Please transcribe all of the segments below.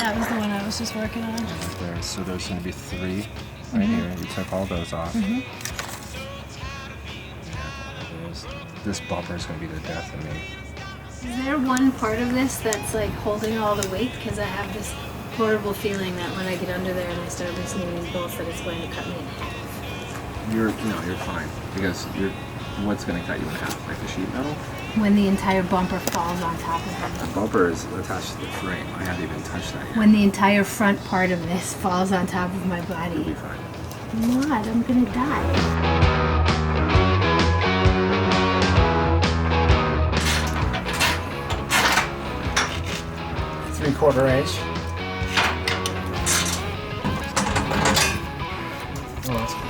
That was the one I was just working on. Right there. So there's going to be 3 right here. You took all those off. Yeah, this bumper is going to be the death of me. Is there one part of this that's like holding all the weight? Because I have this horrible feeling that when I get under there and I start loosening these bolts that it's going to cut me in half. You're fine. Because what's going to cut you in half? Like the sheet metal? When the entire bumper falls on top of it. The bumper is attached to the frame. I haven't even touched that yet. When the entire front part of this falls on top of my body. You'll be fine. What? I'm going to die. 3/4 inch. Oh, that's cool.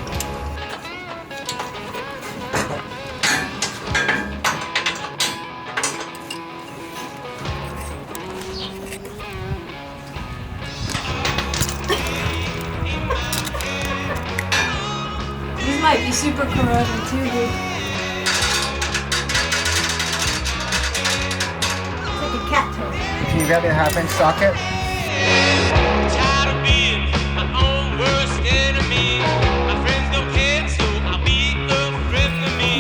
This might be super corroded too, dude. It's like a cat toy. Can you grab me a 1/2 inch socket? Tired of being my own worst enemy. My friends don't care, so I'll be a friend to me.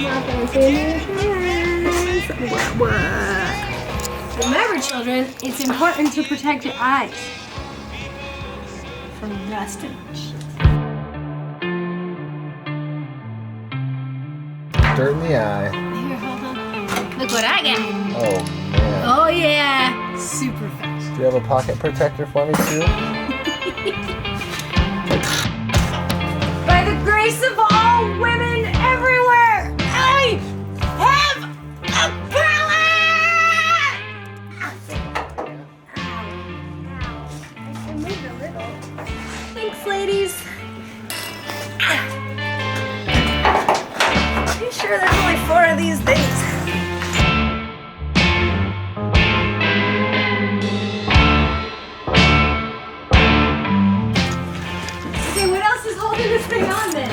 Remember, children, it's important to protect your eyes from rust and shit. Dirt in the eye. Here, hold on. Look what I got. Oh man. Oh yeah, super fast. Do you have a pocket protector for me too? By the grace of all women everywhere, I have a palate! Ow. I moved a little. Thanks, ladies. Are you sure there's only 4 of these things? Okay, what else is holding this thing on then?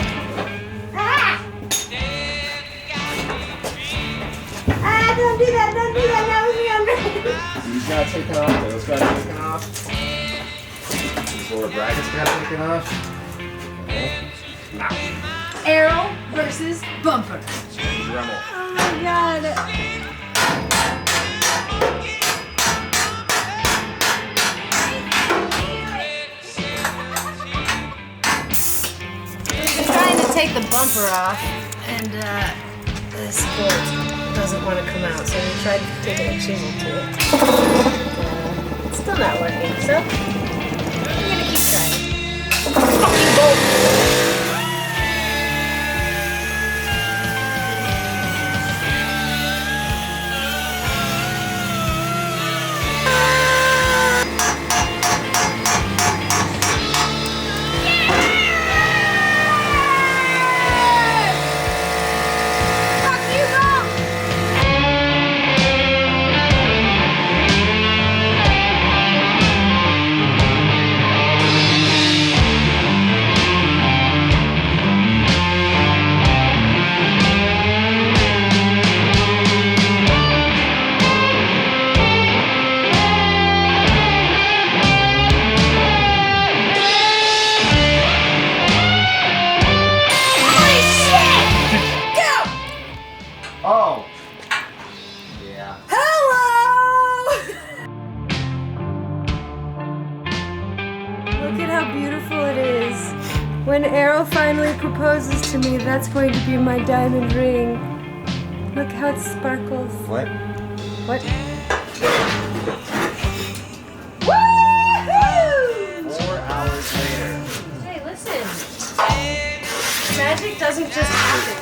Ah! Ah, don't do that, that was me under. These got taken off, those got taken off. These lower brackets got taken off. Okay. Now. Errol versus bumper. Dremel. Oh my god. We've been trying to take the bumper off, and this bolt doesn't want to come out, so we tried taking a chisel to it. It's still not working, so I'm gonna keep trying. Fucking bolt! Oh! Yeah. Hello! Look at how beautiful it is. When Errol finally proposes to me, that's going to be my diamond ring. Look how it sparkles. What? What? Woohoo! 4 hours later. Hey, listen. Magic doesn't just happen.